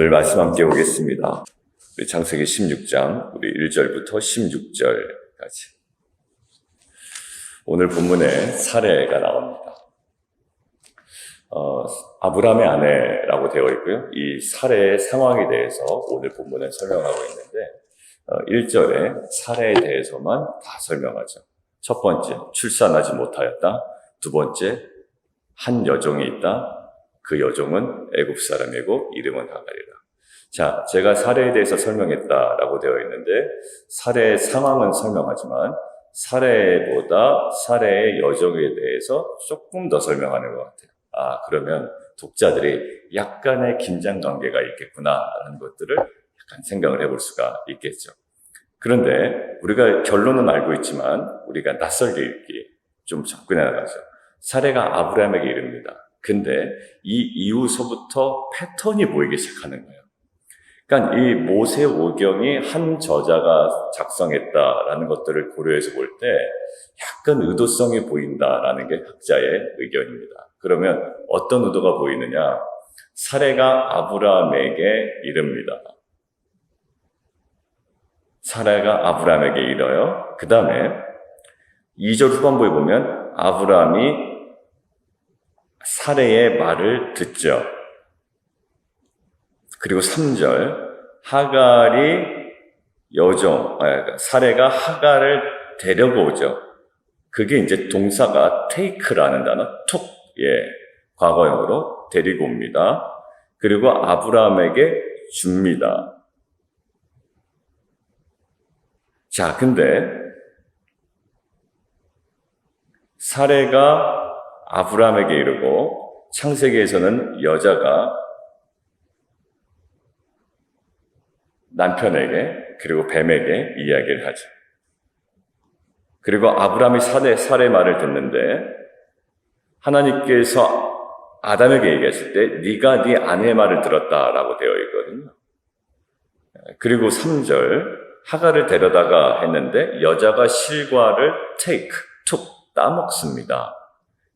오늘 말씀 함께 보겠습니다. 우리 창세기 16장, 우리 1절부터 16절까지. 오늘 본문에 사례가 나옵니다. 아브라함의 아내라고 되어 있고요. 이 사례의 상황에 대해서 오늘 본문에 설명하고 있는데 1절에 사례에 대해서만 다 설명하죠. 첫 번째, 출산하지 못하였다. 두 번째, 한 여종이 있다. 그 여종은 애굽 사람이고 이름은 하갈이라. 자, 제가 사례에 대해서 설명했다라고 되어 있는데 사례의 상황은 설명하지만 사례보다 사례의 여종에 대해서 조금 더 설명하는 것 같아요. 그러면 독자들이 약간의 긴장관계가 있겠구나라는 것들을 약간 생각을 해볼 수가 있겠죠. 그런데 우리가 결론은 알고 있지만 우리가 낯설게 읽기 좀 접근해 나가죠. 사례가 아브라함에게 이릅니다. 근데 이 이후서부터 패턴이 보이기 시작하는 거예요. 그러니까 이 모세오경이 한 저자가 작성했다라는 것들을 고려해서 볼 때 약간 의도성이 보인다라는 게 학자의 의견입니다. 그러면 어떤 의도가 보이느냐? 사례가 아브라함에게 이릅니다. 사례가 아브라함에게 이뤄요. 그 다음에 2절 후반부에 보면 아브라함이 사례의 말을 듣죠. 그리고 3절 하갈이 사례가 하갈을 데려오죠. 그게 이제 동사가 take라는 단어, took, 과거형으로 데리고 옵니다. 그리고 아브라함에게 줍니다. 자, 근데 사례가 아브라함에게 이르고 창세기에서는 여자가 남편에게 그리고 뱀에게 이야기를 하죠. 그리고 아브라함이 사례 말을 듣는데 하나님께서 아담에게 얘기했을 때 네가 네 아내의 말을 들었다라고 되어 있거든요. 그리고 3절 하갈을 데려다가 했는데 여자가 실과를 took, 따먹습니다.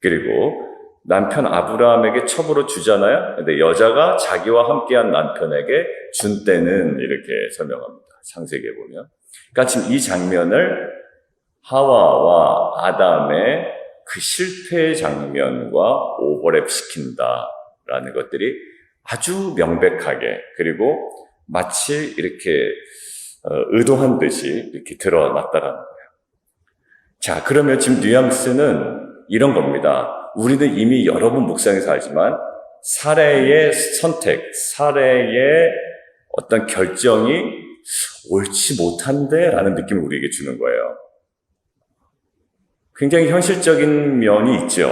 그리고 남편 아브라함에게 첩으로 주잖아요. 근데 여자가 자기와 함께한 남편에게 준 때는 이렇게 설명합니다. 창세기에 보면. 그러니까 지금 이 장면을 하와와 아담의 그 실패 장면과 오버랩 시킨다라는 것들이 아주 명백하게 그리고 마치 이렇게 의도한 듯이 이렇게 드러났다라는 거예요. 자, 그러면 지금 뉘앙스는 이런 겁니다. 우리는 이미 여러 번 묵상해서 알지만 사례의 선택, 사례의 어떤 결정이 옳지 못한데 라는 느낌을 우리에게 주는 거예요. 굉장히 현실적인 면이 있죠.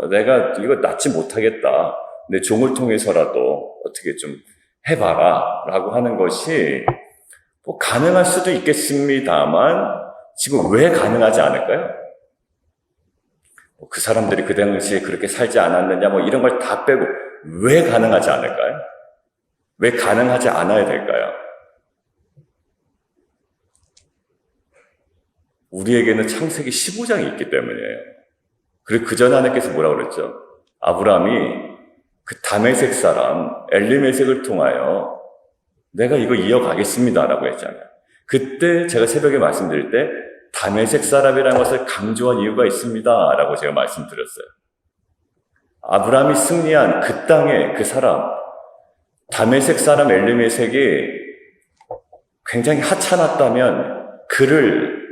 내가 이거 낳지 못하겠다. 내 종을 통해서라도 어떻게 좀 해봐라 라고 하는 것이 뭐 가능할 수도 있겠습니다만 지금 왜 가능하지 않을까요? 그 사람들이 그 당시에 그렇게 살지 않았느냐 이런 걸 다 빼고 왜 가능하지 않을까요? 왜 가능하지 않아야 될까요? 우리에게는 창세기 15장이 있기 때문이에요. 그리고 그 전에 하나님께서 뭐라고 그랬죠? 아브라함이 그 다메섹 사람 엘리메섹을 통하여 내가 이거 이어가겠습니다라고 했잖아요. 그때 제가 새벽에 말씀드릴 때 다메섹 사람이라는 것을 강조한 이유가 있습니다라고 제가 말씀드렸어요. 아브라함이 승리한 그 땅에 그 사람 다메섹 사람 엘리메섹이 굉장히 하찮았다면 그를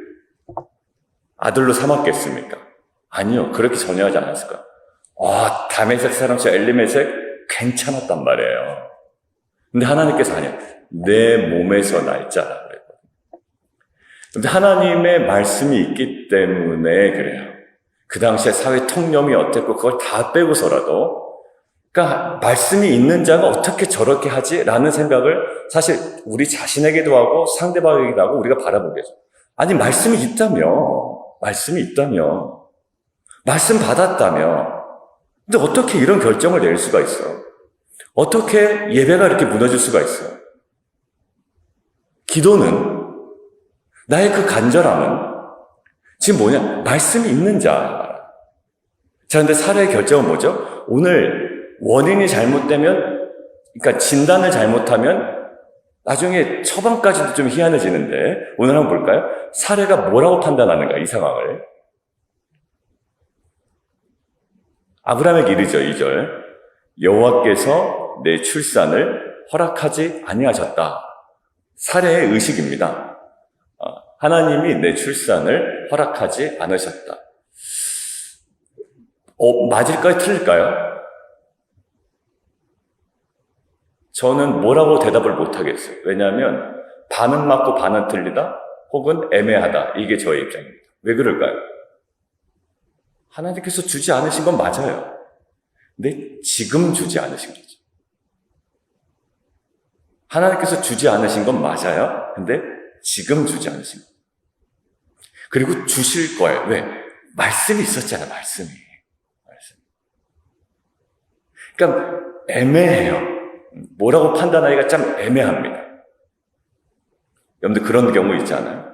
아들로 삼았겠습니까? 아니요. 그렇게 전혀 하지 않았을 거예요. 다메섹 사람 저 엘리메섹 괜찮았단 말이에요. 근데 하나님께서 아니요. 내 몸에서 날 자라 그랬거든요. 근데 하나님의 말씀이 있기 때문에 그래요. 그 당시에 사회 통념이 어땠고 그걸 다 빼고서라도 그러니까 말씀이 있는 자가 어떻게 저렇게 하지? 라는 생각을 사실 우리 자신에게도 하고 상대방에게도 하고 우리가 바라보게 해줘. 아니 말씀이 있다며 말씀 받았다며 근데 어떻게 이런 결정을 낼 수가 있어? 어떻게 예배가 이렇게 무너질 수가 있어? 기도는 나의 그 간절함은 지금 뭐냐? 말씀이 있는 자. 자, 근데 사례의 결정은 뭐죠? 오늘 원인이 잘못되면 그러니까 진단을 잘못하면 나중에 처방까지도 좀 희한해지는데 오늘 한번 볼까요? 사례가 뭐라고 판단하는가 이 상황을. 아브라함에게 이르죠. 2절 여호와께서 내 출산을 허락하지 아니하셨다. 사례의 의식입니다. 하나님이 내 출산을 허락하지 않으셨다. 맞을까요? 틀릴까요? 저는 뭐라고 대답을 못하겠어요. 왜냐하면 반은 맞고 반은 틀리다 혹은 애매하다. 이게 저의 입장입니다. 왜 그럴까요? 하나님께서 주지 않으신 건 맞아요. 근데 지금 주지 않으신 거죠. 하나님께서 주지 않으신 건 맞아요. 근데 지금 주지 않으신 거예요. 그리고 주실 거예요. 왜? 말씀이 있었잖아요. 말씀이. 그러니까 애매해요. 뭐라고 판단하기가 참 애매합니다. 여러분들 그런 경우 있잖아요.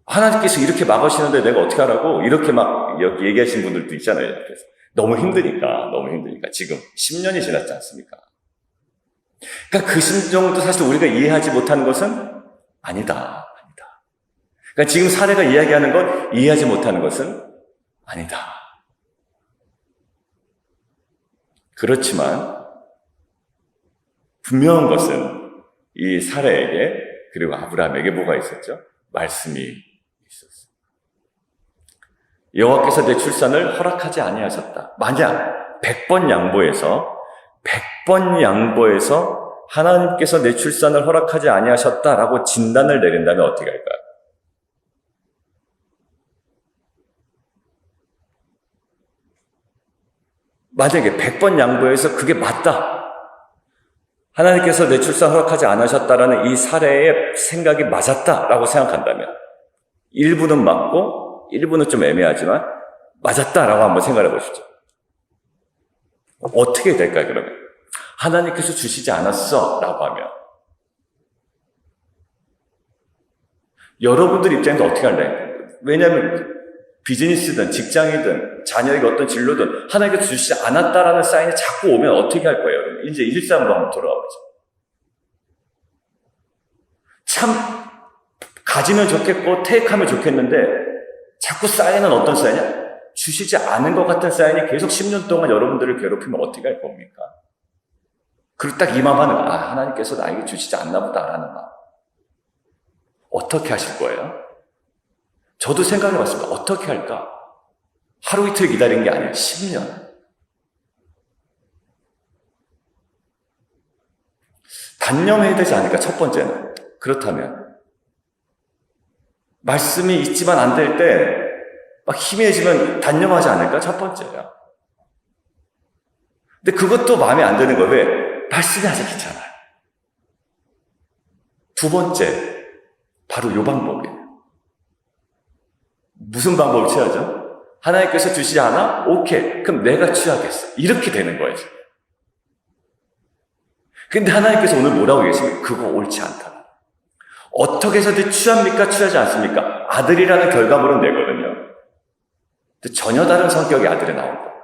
하나님께서 이렇게 막으시는데 내가 어떻게 하라고 이렇게 막 여기 얘기하신 분들도 있잖아요. 그래서 너무 힘드니까 지금 10년이 지났지 않습니까? 그러니까 그 심정도 사실 우리가 이해하지 못하는 것은 아니다. 그러니까 지금 사례가 이야기하는 건 이해하지 못하는 것은 아니다. 그렇지만 분명한 것은 이 사례에게 그리고 아브라함에게 뭐가 있었죠? 말씀이 있었어요. 여호와께서 내 출산을 허락하지 아니하셨다. 만약 100번 양보해서 하나님께서 내 출산을 허락하지 아니하셨다라고 진단을 내린다면 어떻게 할까요? 만약에 100번 양보해서 그게 맞다. 하나님께서 내 출산 허락하지 않으셨다라는 이 사례의 생각이 맞았다라고 생각한다면 일부는 맞고 일부는 좀 애매하지만 맞았다라고 한번 생각해 보시죠. 어떻게 될까요, 그러면? 하나님께서 주시지 않았어 라고 하면 여러분들 입장에서 어떻게 할래요? 왜냐하면 비즈니스든 직장이든 자녀에게 어떤 진로든 하나님께서 주시지 않았다라는 사인이 자꾸 오면 어떻게 할 거예요? 이제 일상으로 한번 돌아가 보죠. 참 가지면 좋겠고 퇴익하면 좋겠는데 자꾸 사인은 어떤 사인이야? 주시지 않은 것 같은 사인이 계속 10년 동안 여러분들을 괴롭히면 어떻게 할 겁니까? 그리고 딱 이 마음 하는 거야. 하나님께서 나에게 주시지 않나 보다라는 마음. 어떻게 하실 거예요? 저도 생각해 봤습니다. 어떻게 할까? 하루 이틀 기다린 게 아니에요. 10년. 단념해야 되지 않을까? 첫 번째는. 그렇다면 말씀이 있지만 안 될 때 막 희미해지면 단념하지 않을까? 첫 번째야. 근데 그것도 마음에 안 드는 거예요. 왜? 말씀이 아직 있잖아요. 두 번째, 바로 이 방법이에요. 무슨 방법을 취하죠? 하나님께서 주시지 않아? 오케이. 그럼 내가 취하겠어. 이렇게 되는 거예요. 근데 하나님께서 오늘 뭐라고 계십니까? 그거 옳지 않다. 어떻게 해서든 취합니까? 취하지 않습니까? 아들이라는 결과물은 내거든요. 근데 전혀 다른 성격의 아들이 나온 거예요.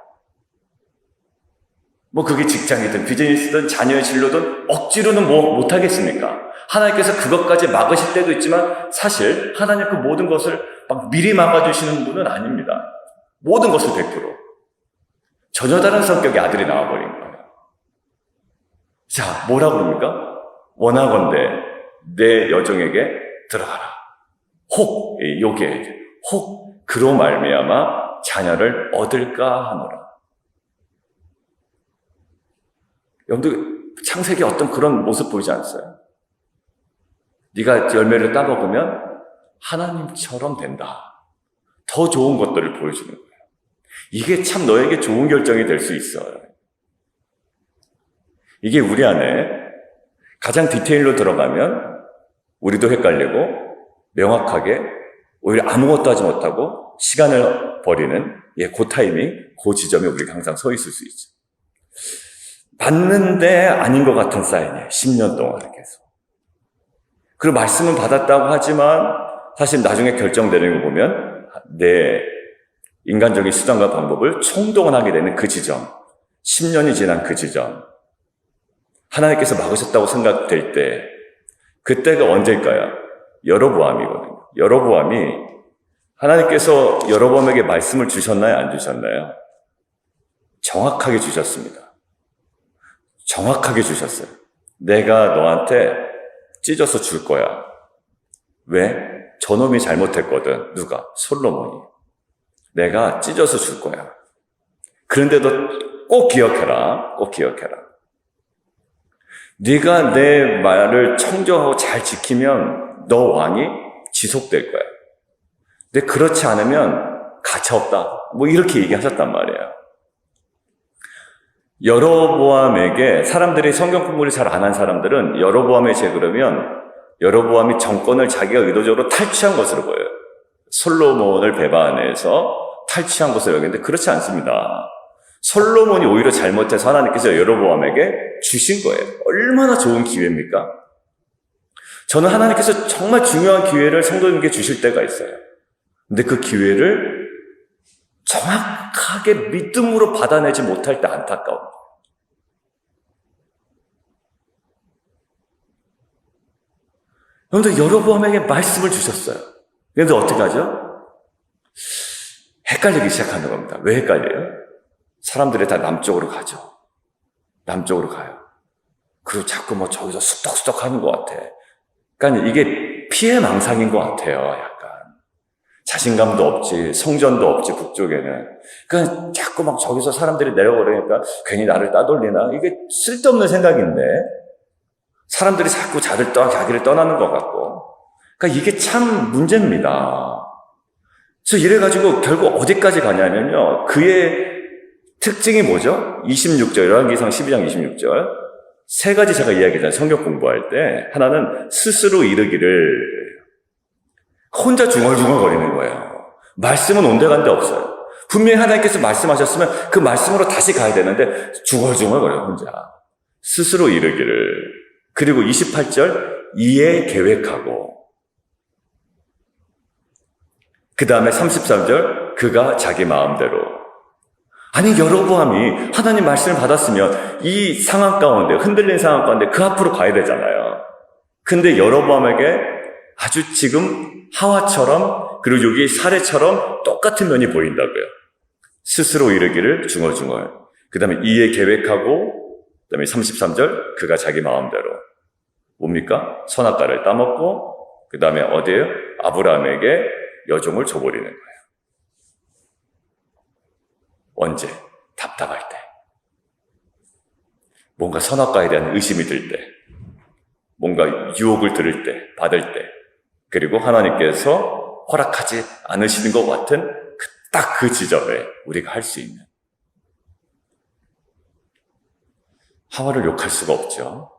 뭐 그게 직장이든 비즈니스든 자녀의 진로든 억지로는 뭐 못하겠습니까? 하나님께서 그것까지 막으실 때도 있지만 사실 하나님 그 모든 것을 막 미리 막아주시는 분은 아닙니다. 모든 것을 100%. 전혀 다른 성격의 아들이 나와버린 거예요. 자, 뭐라고 그럽니까? 원하건대 내 여종에게 들어가라. 혹, 요게 혹 그로 말미암아 자녀를 얻을까 하노라. 여러분들 창세기 어떤 그런 모습 보이지 않았어요? 네가 열매를 따먹으면 하나님처럼 된다. 더 좋은 것들을 보여주는 거예요. 이게 참 너에게 좋은 결정이 될 수 있어요. 이게 우리 안에 가장 디테일로 들어가면 우리도 헷갈리고 명확하게 오히려 아무것도 하지 못하고 시간을 버리는 그 타이밍, 그 지점에 우리가 항상 서 있을 수 있죠. 받는데 아닌 것 같은 사인이에요. 10년 동안 계속. 그리고 말씀은 받았다고 하지만 사실 나중에 결정되는 거 보면 내 인간적인 수단과 방법을 총동원하게 되는 그 지점, 10년이 지난 그 지점. 하나님께서 막으셨다고 생각될 때 그때가 언제일까요? 여로보암이거든요. 여로보암이 하나님께서 여로보암에게 말씀을 주셨나요? 안 주셨나요? 정확하게 주셨습니다. 정확하게 주셨어요. 내가 너한테 찢어서 줄 거야. 왜? 저놈이 잘못했거든. 누가? 솔로몬이. 내가 찢어서 줄 거야. 그런데도 꼭 기억해라. 꼭 기억해라. 네가 내 말을 청정하고 잘 지키면 너 왕이 지속될 거야. 근데 그렇지 않으면 가차없다. 뭐 이렇게 얘기하셨단 말이에요. 여로보암에게 사람들이 성경 공부를 잘 안 한 사람들은 여로보암의 죄 그러면 여로보암이 정권을 자기가 의도적으로 탈취한 것으로 보여요. 솔로몬을 배반해서 탈취한 것으로 여기는데 그렇지 않습니다. 솔로몬이 오히려 잘못해서 하나님께서 여로보암에게 주신 거예요. 얼마나 좋은 기회입니까? 저는 하나님께서 정말 중요한 기회를 성도님께 주실 때가 있어요. 근데 그 기회를 정확하게 믿음으로 받아내지 못할 때 안타까워요. 여러분들 여로보암에게 말씀을 주셨어요. 그런데 어떻게 하죠? 헷갈리기 시작하는 겁니다. 왜 헷갈려요? 사람들이 다 남쪽으로 가죠. 남쪽으로 가요. 그리고 자꾸 뭐 저기서 쑥덕쑥덕 하는 것 같아. 그러니까 이게 피해망상인 것 같아요. 약간 자신감도 없지, 성전도 없지 북쪽에는. 그러니까 자꾸 막 저기서 사람들이 내려오려니까 괜히 나를 따돌리나? 이게 쓸데없는 생각인데 사람들이 자꾸 자기를 떠나는 것 같고. 그러니까 이게 참 문제입니다. 그래서 이래가지고 결국 어디까지 가냐면요. 그의 특징이 뭐죠? 26절, 열왕기상 12장 26절. 세 가지 제가 이야기했잖아요. 성경 공부할 때. 하나는 스스로 이르기를 혼자 중얼중얼 거리는 거예요. 말씀은 온데간데 없어요. 분명히 하나님께서 말씀하셨으면 그 말씀으로 다시 가야 되는데 중얼중얼 거려요. 혼자. 스스로 이르기를. 그리고 28절 이에 계획하고 그 다음에 33절 그가 자기 마음대로. 아니 여로보암이 하나님 말씀을 받았으면 이 상황 가운데 흔들린 상황 가운데 그 앞으로 가야 되잖아요. 근데 여로보암에게 아주 지금 하와처럼 그리고 여기 사례처럼 똑같은 면이 보인다고요. 스스로 이르기를 중얼중얼. 그 다음에 이에 계획하고 그 다음에 33절 그가 자기 마음대로. 뭡니까? 선악과를 따먹고 그 다음에 어디에요? 아브라함에게 여종을 줘버리는 거예요. 언제? 답답할 때. 뭔가 선악과에 대한 의심이 들 때. 뭔가 유혹을 들을 때, 받을 때. 그리고 하나님께서 허락하지 않으시는 것 같은 딱 그 지점에 우리가 할 수 있는. 하와를 욕할 수가 없죠.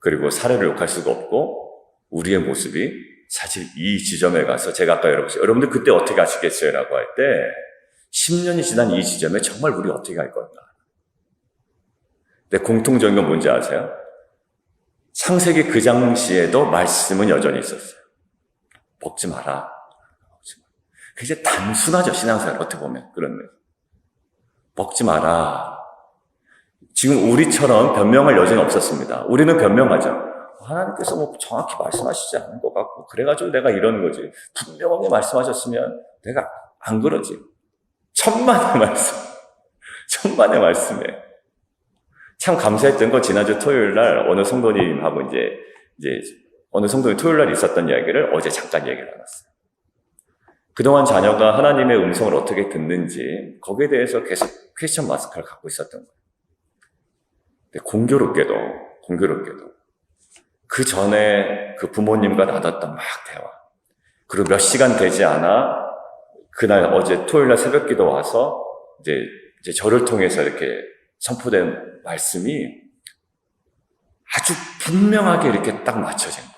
그리고 사례를 욕할 수가 없고 우리의 모습이 사실 이 지점에 가서 제가 아까 여러분들 그때 어떻게 하시겠어요? 라고 할 때 10년이 지난 이 지점에 정말 우리 어떻게 할 건가? 근데 공통적인 건 뭔지 아세요? 창세기 그 당시에도 말씀은 여전히 있었어요. 먹지 마라. 굉장히 단순하죠, 신앙생활 어떻게 보면. 그런 거. 먹지 마라. 지금 우리처럼 변명할 여지는 없었습니다. 우리는 변명하죠. 하나님께서 뭐 정확히 말씀하시지 않은 것 같고 그래가지고 내가 이러는 거지. 분명하게 말씀하셨으면 내가 안 그러지. 천만의 말씀. 천만의 말씀에. 참 감사했던 건 지난주 토요일 날 어느 성도님하고 이제 어느 성도님 토요일 날 있었던 이야기를 어제 잠깐 얘기를 나눴어요. 그동안 자녀가 하나님의 음성을 어떻게 듣는지 거기에 대해서 계속 퀘스천 마스크를 갖고 있었던 거예요. 근데 공교롭게도 그 전에 그 부모님과 나눴던 막 대화. 그리고 몇 시간 되지 않아 그날 어제 토요일 날 새벽 기도 와서 이제 저를 통해서 이렇게 선포된 말씀이 아주 분명하게 이렇게 딱 맞춰진 거예요.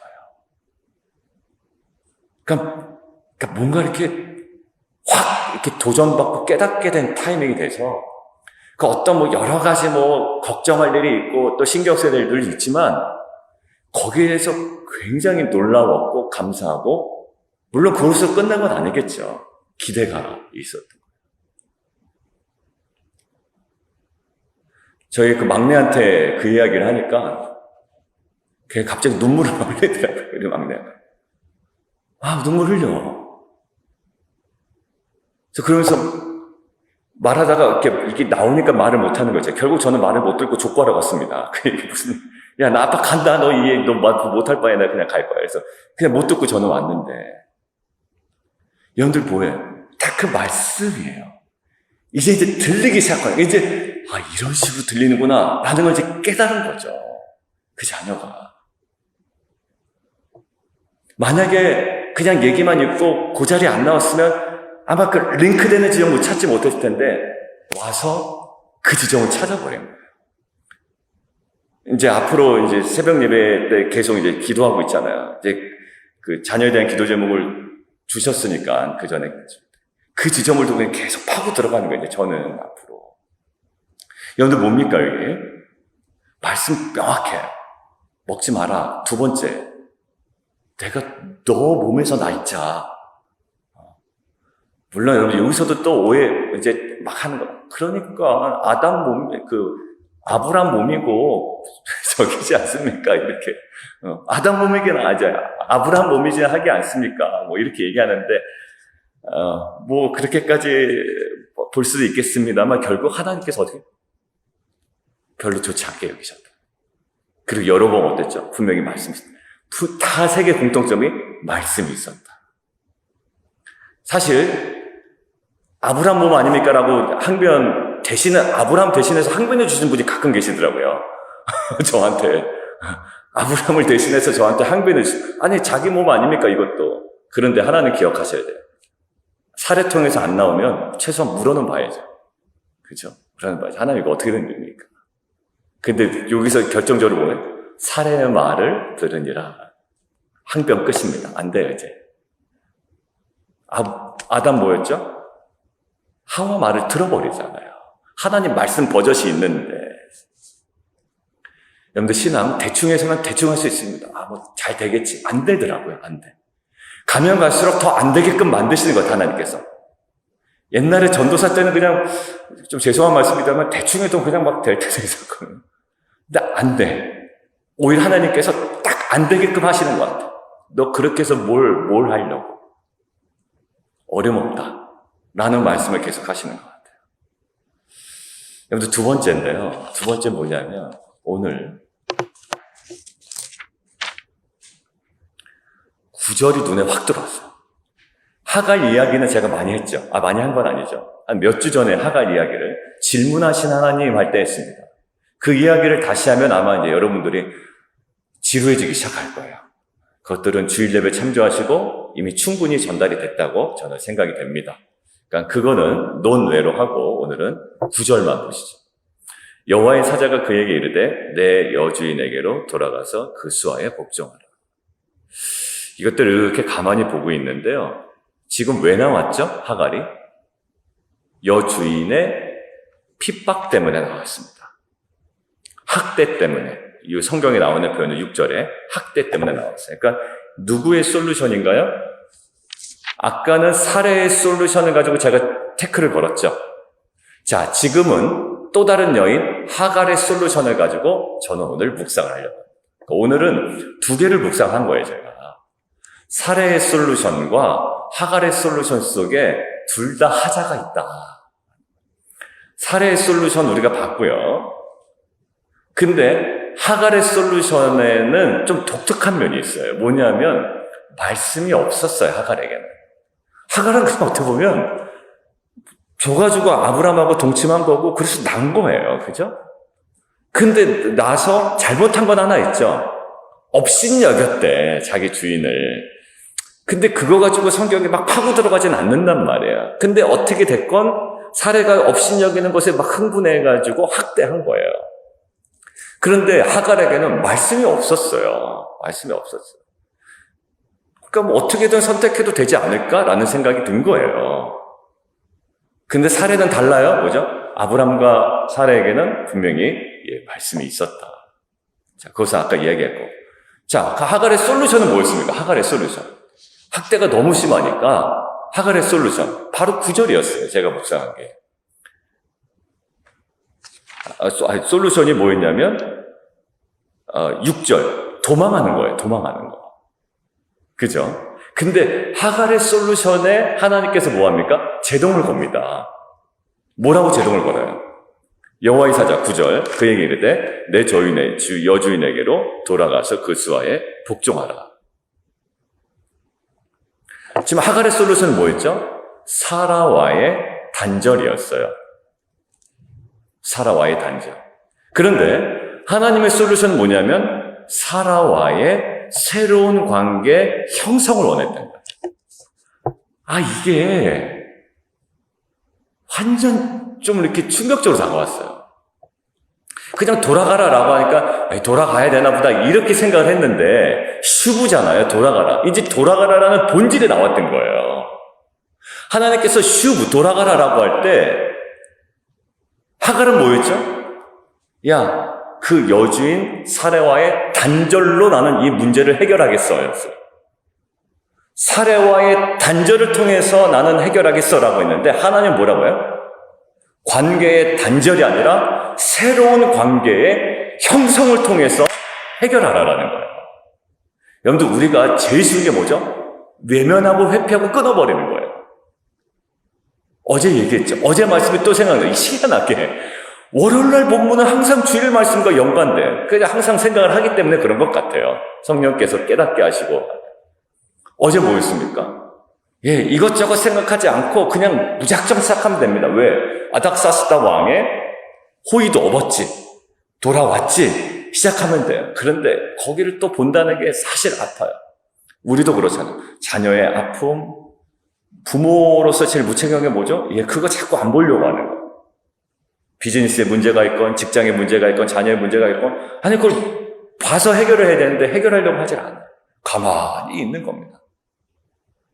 그러니까 뭔가 이렇게 확 이렇게 도전받고 깨닫게 된 타이밍이 돼서 그 어떤 뭐 여러 가지 뭐 걱정할 일이 있고 또 신경 써야 될 일들이 있지만 거기에서 굉장히 놀라웠고 감사하고 물론 그것으로 끝난 건 아니겠죠. 기대가 있었던 거예요. 저희 그 막내한테 그 이야기를 하니까 걔 갑자기 눈물을 막 흘리더라고요. 우리 막내가. 눈물 흘려. 그러면서 말하다가 이게 나오니까 말을 못하는 거죠. 결국 저는 말을 못 듣고 족구하러 갔습니다. 이게 야, 나 아빠 간다. 너 못할 바에 나 그냥 갈 거야. 그래서 그냥 못 듣고 저는 왔는데. 여러분들 뭐예요? 다 그 말씀이에요. 이제 들리기 시작하는, 이제, 이런 식으로 들리는구나. 라는 걸 이제 깨달은 거죠. 그 자녀가. 만약에 그냥 얘기만 읽고 그 자리에 안 나왔으면 아마 그 링크되는 지점을 찾지 못했을 텐데, 와서 그 지점을 찾아버린 거예요. 이제 앞으로 이제 새벽 예배 때 계속 이제 기도하고 있잖아요. 이제 그 자녀에 대한 기도 제목을 주셨으니까, 그 전에. 그 지점을 두고 계속 파고 들어가는 거예요, 저는 앞으로. 여러분들 뭡니까, 여기? 말씀 명확해요. 먹지 마라. 두 번째. 내가 너 몸에서 나 있자. 물론 여러분, 여기서도 또 오해, 이제 막 하는 거. 그러니까, 아브람 몸이고, 저기지 않습니까? 이렇게. 아담 몸이긴 하죠. 아브람 몸이지 하지 않습니까? 뭐, 이렇게 얘기하는데, 뭐, 그렇게까지 볼 수도 있겠습니다만, 결국 하나님께서 어떻게? 별로 좋지 않게 여기셨다. 그리고 여러 번 어땠죠? 분명히 말씀이 있었다. 다 세계 공통점이 말씀이 있었다. 사실, 아브람 몸 아닙니까? 라고 아브람 대신해서 항변해 주신 분이 가끔 계시더라고요. 저한테. 아브람을 대신해서 저한테 항변해 주신, 아니, 자기 몸 아닙니까? 이것도. 그런데 하나는 기억하셔야 돼요. 사례통에서 안 나오면 최소한 물어는 봐야죠. 그죠? 물어는 봐야죠. 하나님 이거 어떻게 된 일입니까? 근데 여기서 결정적으로 보면 사례의 말을 들으니라. 항변 끝입니다. 안 돼요, 이제. 아담 뭐였죠? 하와 말을 들어버리잖아요. 하나님 말씀 버젓이 있는데. 여러분들 신앙 대충 해서만 대충 할 수 있습니다. 잘 되겠지. 안 되더라고요. 안 돼. 가면 갈수록 더 안 되게끔 만드시는 거예요, 하나님께서. 옛날에 전도사 때는 그냥, 좀 죄송한 말씀이지만, 대충 해도 그냥 막 될 때도 있었거든요. 근데 안 돼. 오히려 하나님께서 딱 안 되게끔 하시는 것 같아. 너 그렇게 해서 뭘 하려고. 어림없다. 라는 말씀을 계속 하시는 것 같아요. 여러분들 두 번째인데요. 두 번째 뭐냐면, 오늘, 구절이 눈에 확 들어왔어요. 하갈 이야기는 제가 많이 했죠. 많이 한 건 아니죠. 한 몇 주 전에 하갈 이야기를 질문하신 하나님 할 때 했습니다. 그 이야기를 다시 하면 아마 이제 여러분들이 지루해지기 시작할 거예요. 그것들은 주일 예배 참조하시고 이미 충분히 전달이 됐다고 저는 생각이 됩니다. 그러니까 그거는 논외로 하고 오늘은 9절만 보시죠. 여호와의 사자가 그에게 이르되 내 여주인에게로 돌아가서 그 수하에 복종하라. 이것들을 이렇게 가만히 보고 있는데요. 지금 왜 나왔죠? 하갈이? 여주인의 핍박 때문에 나왔습니다. 학대 때문에. 이 성경에 나오는 표현은 6절에 학대 때문에 나왔어요. 그러니까 누구의 솔루션인가요? 아까는 살해의 솔루션을 가지고 제가 태클을 걸었죠. 자, 지금은 또 다른 여인 하갈의 솔루션을 가지고 저는 오늘 묵상을 하려고 합니다. 오늘은 두 개를 묵상한 거예요, 제가. 살해의 솔루션과 하갈의 솔루션 속에 둘 다 하자가 있다. 살해의 솔루션 우리가 봤고요. 근데 하갈의 솔루션에는 좀 독특한 면이 있어요. 뭐냐면 말씀이 없었어요, 하갈에게는. 하갈은 그냥 어떻게 보면 줘가지고 아브람하고 동침한 거고 그래서 난 거예요. 그죠? 근데 나서 잘못한 건 하나 있죠. 업신여겼대, 자기 주인을. 근데 그거 가지고 성경에 막 파고 들어가진 않는단 말이에요. 근데 어떻게 됐건 사례가 업신여기는 것에 막 흥분해가지고 학대한 거예요. 그런데 하갈에게는 말씀이 없었어요. 말씀이 없었어요. 그러니까 뭐 어떻게든 선택해도 되지 않을까라는 생각이 든 거예요. 근데 사례는 달라요. 뭐죠? 아브람과 사례에게는 분명히 말씀이 있었다. 자, 그것은 아까 이야기했고. 자, 하갈의 솔루션은 뭐였습니까? 하갈의 솔루션. 학대가 너무 심하니까 하갈의 솔루션. 바로 9절이었어요. 제가 묵상한 게. 솔루션이 뭐였냐면 6절. 도망하는 거예요. 도망하는 거. 그죠? 근데 하갈의 솔루션에 하나님께서 뭐합니까? 제동을 겁니다. 뭐라고 제동을 걸어요? 여호와의 사자 9절 그에게 이르되 내 저인의 주 여주인에게로 돌아가서 그 수하에 복종하라. 지금 하갈의 솔루션은 뭐였죠? 사라와의 단절이었어요. 사라와의 단절. 그런데 하나님의 솔루션은 뭐냐면 사라와의 새로운 관계 형성을 원했던 거예요. 이게 완전 좀 이렇게 충격적으로 다가왔어요. 그냥 돌아가라라고 하니까 돌아가야 되나 보다 이렇게 생각을 했는데 슈브잖아요. 돌아가라. 이제 돌아가라라는 본질이 나왔던 거예요. 하나님께서 슈브 돌아가라라고 할 때 하갈은 뭐였죠? 야, 그 여주인 사레와의 단절로 나는 이 문제를 해결하겠어요. 사레와의 단절을 통해서 나는 해결하겠어라고 했는데 하나님 뭐라고요? 관계의 단절이 아니라 새로운 관계의 형성을 통해서 해결하라라는 거예요. 여러분들 우리가 제일 쉬운 게 뭐죠? 외면하고 회피하고 끊어버리는 거예요. 어제 얘기했죠. 어제 말씀이 또 생각나요. 이 희한하게 월요일날 본문은 항상 주일 말씀과 연관돼. 그냥 항상 생각을 하기 때문에 그런 것 같아요. 성령께서 깨닫게 하시고. 어제 뭐였습니까? 이것저것 생각하지 않고 그냥 무작정 시작하면 됩니다. 왜? 아닥사스다 왕의 호의도 업었지. 돌아왔지. 시작하면 돼요. 그런데 거기를 또 본다는 게 사실 아파요. 우리도 그렇잖아요. 자녀의 아픔, 부모로서 제일 무책임한 게 뭐죠? 그거 자꾸 안 보려고 하는 거예요. 비즈니스에 문제가 있건, 직장에 문제가 있건, 자녀의 문제가 있건, 그걸 봐서 해결을 해야 되는데 해결하려고 하질 않아요. 가만히 있는 겁니다.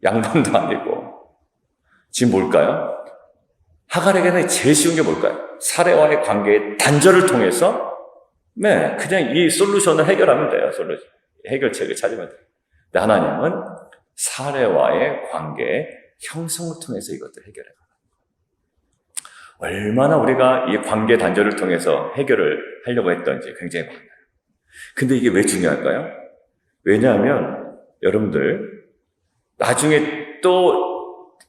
양반도 아니고. 지금 뭘까요? 하갈에게는 제일 쉬운 게 뭘까요? 사례와의 관계의 단절을 통해서 그냥 이 솔루션을 해결하면 돼요. 해결책을 찾으면 돼요. 근데 하나님은 사례와의 관계의 형성을 통해서 이것들을 해결해요. 얼마나 우리가 이 관계 단절을 통해서 해결을 하려고 했던지 굉장히 많아요. 근데 이게 왜 중요할까요? 왜냐하면 여러분들 나중에 또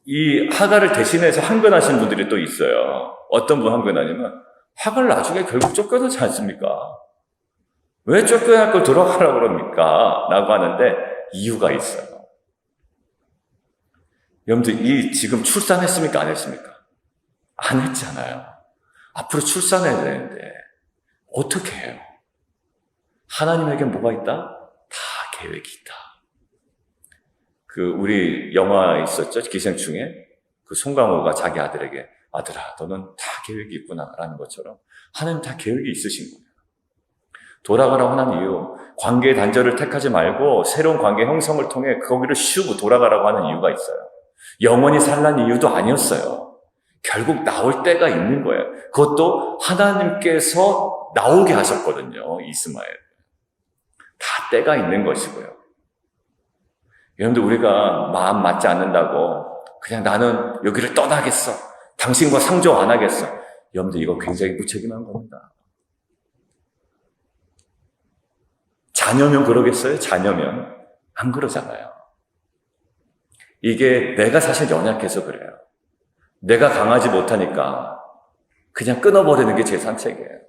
이 하갈을 대신해서 항변하신 분들이 또 있어요. 어떤 분 항변하냐면 하갈 나중에 결국 쫓겨나지 않습니까? 왜 쫓겨날 걸 돌아가라고 그럽니까? 라고 하는데 이유가 있어요. 여러분들 지금 출산했습니까? 안 했습니까? 안 했잖아요. 앞으로 출산해야 되는데 어떻게 해요? 하나님에게 뭐가 있다? 다 계획이 있다. 우리 영화 있었죠? 기생충에 송강호가 자기 아들에게 아들아 너는 다 계획이 있구나 라는 것처럼 하나님 다 계획이 있으신 거예요. 돌아가라고 하는 이유, 관계의 단절을 택하지 말고 새로운 관계 형성을 통해 거기를 쉬고 돌아가라고 하는 이유가 있어요. 영원히 살라는 이유도 아니었어요. 결국 나올 때가 있는 거예요. 그것도 하나님께서 나오게 하셨거든요. 이스마엘. 다 때가 있는 것이고요. 여러분들 우리가 마음 맞지 않는다고 그냥 나는 여기를 떠나겠어. 당신과 상종 안 하겠어. 여러분들 이거 굉장히 무책임한 겁니다. 자녀면 그러겠어요? 자녀면 안 그러잖아요. 이게 내가 사실 연약해서 그래요. 내가 강하지 못하니까 그냥 끊어버리는 게 제 산책이에요.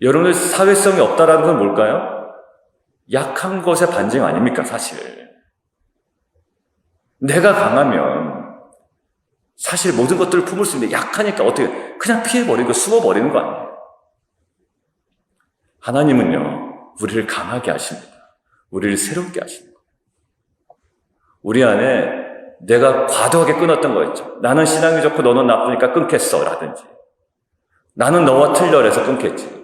여러분들 사회성이 없다라는 건 뭘까요? 약한 것의 반증 아닙니까, 사실. 내가 강하면 사실 모든 것들을 품을 수 있는데 약하니까 어떻게 그냥 피해버리고 숨어버리는 거 아니에요. 하나님은요, 우리를 강하게 하십니다. 우리를 새롭게 하십니다. 우리 안에 내가 과도하게 끊었던 거였죠. 나는 신앙이 좋고 너는 나쁘니까 끊겠어 라든지, 나는 너와 틀려서 끊겠지,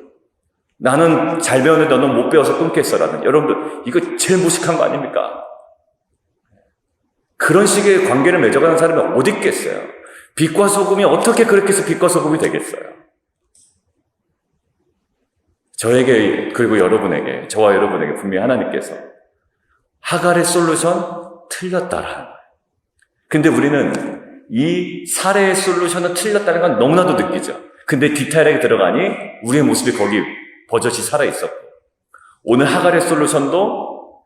나는 잘 배웠는데 너는 못 배워서 끊겠어 라든지. 여러분들 이거 제일 무식한 거 아닙니까? 그런 식의 관계를 맺어가는 사람이 어디 있겠어요? 빛과 소금이 어떻게 그렇게 해서 빛과 소금이 되겠어요? 저에게 그리고 여러분에게, 저와 여러분에게 분명히 하나님께서 하갈의 솔루션 틀렸다라는 거예요. 근데 우리는 이 사례의 솔루션은 틀렸다는 건 너무나도 느끼죠. 근데 디테일하게 들어가니 우리의 모습이 거기 버젓이 살아있었고, 오늘 하갈의 솔루션도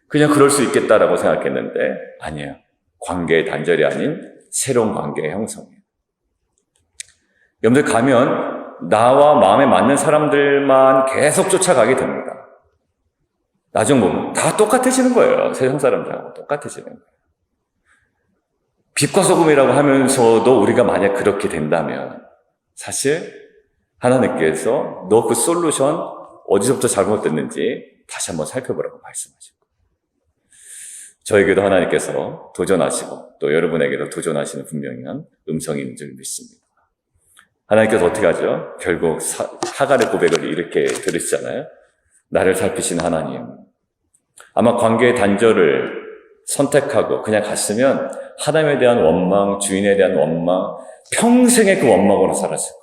그냥 그럴 수 있겠다라고 생각했는데 아니에요. 관계의 단절이 아닌 새로운 관계의 형성이에요. 여러분들 가면 나와 마음에 맞는 사람들만 계속 쫓아가게 됩니다. 나중 보면 다 똑같아지는 거예요. 세상 사람들하고 똑같아지는 거예요. 빛과 소금이라고 하면서도 우리가 만약 그렇게 된다면 사실 하나님께서 너 그 솔루션 어디서부터 잘못됐는지 다시 한번 살펴보라고 말씀하시고 저에게도 하나님께서 도전하시고 또 여러분에게도 도전하시는 분명한 음성이 있는 줄 믿습니다. 하나님께서 어떻게 하죠? 결국 하갈의 고백을 이렇게 들으시잖아요. 나를 살피신 하나님. 아마 관계의 단절을 선택하고 그냥 갔으면 하나님에 대한 원망, 주인에 대한 원망, 평생의 그 원망으로 살았을 거예요.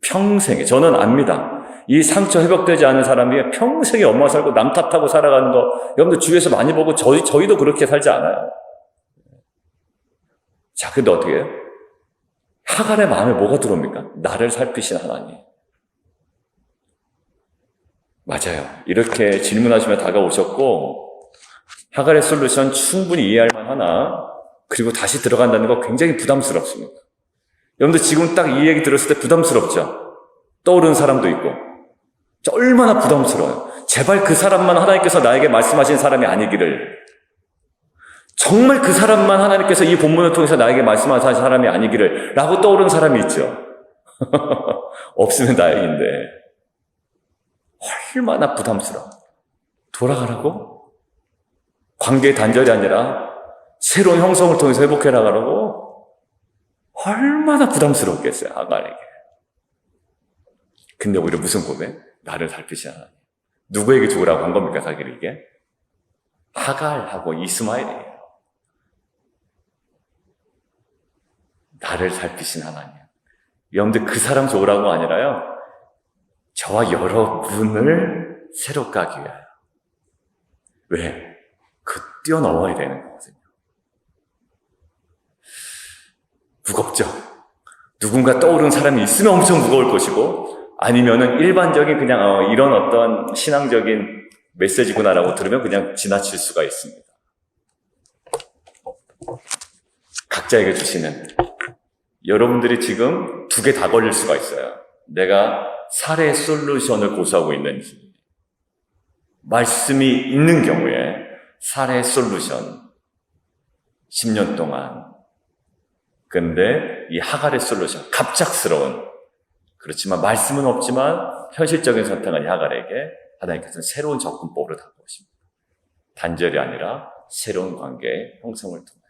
평생에. 저는 압니다. 이 상처 회복되지 않은 사람이 평생에 원망 살고 남 탓하고 살아가는 거 여러분들 주위에서 많이 보고 저희도 그렇게 살지 않아요. 자, 근데 어떻게 해요? 하갈의 마음에 뭐가 들어옵니까? 나를 살피신 하나님. 맞아요. 이렇게 질문하시며 다가오셨고 하갈의 솔루션 충분히 이해할 만하나 그리고 다시 들어간다는 거 굉장히 부담스럽습니다. 여러분들 지금 딱 이 얘기 들었을 때 부담스럽죠? 떠오르는 사람도 있고 얼마나 부담스러워요. 제발 그 사람만 하나님께서 나에게 말씀하신 사람이 아니기를 정말 그 사람만 하나님께서 이 본문을 통해서 나에게 말씀하신 사람이 아니기를 라고 떠오르는 사람이 있죠. 없으면 다행인데 얼마나 부담스러워. 돌아가라고? 관계의 단절이 아니라 새로운 형성을 통해서 회복해 나가라고? 얼마나 부담스럽겠어요, 하갈에게. 근데 오히려 무슨 고백? 나를 살피신 하나님. 누구에게 죽으라고 한 겁니까, 사기를 이게? 하갈하고 이스마엘이에요. 나를 살피신 하나님. 여러분들 그 사람 좋으라고 아니라요. 저와 여러분을 새롭게 하기 위하여. 왜? 그 뛰어넘어야 되는 거거든요. 무겁죠? 누군가 떠오르는 사람이 있으면 엄청 무거울 것이고 아니면은 일반적인 그냥 이런 어떤 신앙적인 메시지구나라고 들으면 그냥 지나칠 수가 있습니다. 각자에게 주시는 여러분들이 지금 두 개 다 걸릴 수가 있어요. 내가 살해 솔루션을 고수하고 있는지 말씀이 있는 경우에 살해 솔루션 10년 동안 근데 이 하갈의 솔루션 갑작스러운 그렇지만 말씀은 없지만 현실적인 선택은 이 하갈에게 하나님께서는 새로운 접근법으로 다가오십니다. 단절이 아니라 새로운 관계의 형성을 통해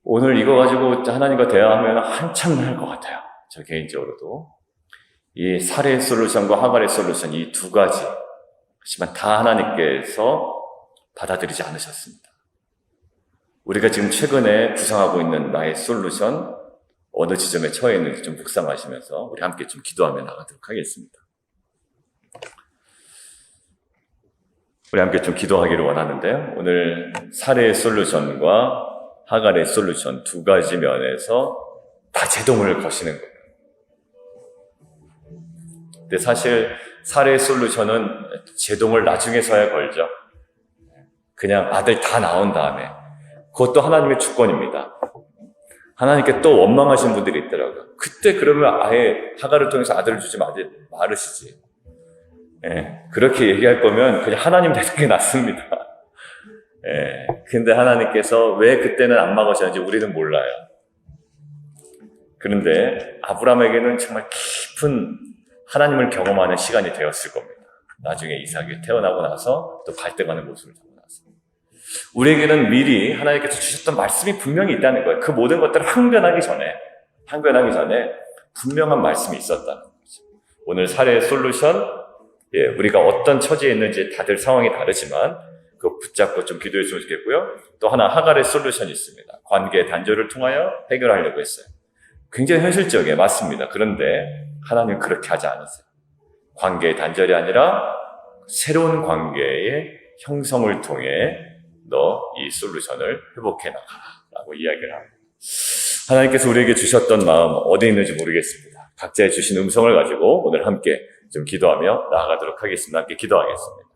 오늘 이거 가지고 하나님과 대화하면 한참 할 것 같아요. 저 개인적으로도 이 살해 솔루션과 하갈의 솔루션 이 두 가지 하지만 다 하나님께서 받아들이지 않으셨습니다. 우리가 지금 최근에 구상하고 있는 나의 솔루션 어느 지점에 처해 있는지 좀 묵상하시면서 우리 함께 좀 기도하며 나가도록 하겠습니다. 우리 함께 좀 기도하기를 원하는데요. 오늘 살해의 솔루션과 하갈의 솔루션 두 가지 면에서 다 제동을 거시는 거예요. 근데 사실 살해의 솔루션은 제동을 나중에서야 걸죠. 그냥 아들 다 나온 다음에 그것도 하나님의 주권입니다. 하나님께 또 원망하신 분들이 있더라고요. 그때 그러면 아예 하갈을 통해서 아들을 주지 말으시지. 예, 그렇게 얘기할 거면 그냥 하나님 되는 게 낫습니다. 예, 근데 하나님께서 왜 그때는 안 막으셨는지 우리는 몰라요. 그런데 아브라함에게는 정말 깊은 하나님을 경험하는 시간이 되었을 겁니다. 나중에 이삭이 태어나고 나서 또 갈등하는 모습을 보고 나서. 우리에게는 미리 하나님께서 주셨던 말씀이 분명히 있다는 거예요. 그 모든 것들을 항변하기 전에 분명한 말씀이 있었다는 거죠. 오늘 살해의 솔루션, 예, 우리가 어떤 처지에 있는지 다들 상황이 다르지만 그거 붙잡고 좀 기도했으면 좋겠고요. 또 하나 하갈의 솔루션이 있습니다. 관계의 단절을 통하여 해결하려고 했어요. 굉장히 현실적이에요. 맞습니다. 그런데 하나님은 그렇게 하지 않으세요. 관계의 단절이 아니라 새로운 관계의 형성을 통해 너 이 솔루션을 회복해 나가라고 이야기를 합니다. 하나님께서 우리에게 주셨던 마음 어디 있는지 모르겠습니다. 각자의 주신 음성을 가지고 오늘 함께 좀 기도하며 나아가도록 하겠습니다. 함께 기도하겠습니다.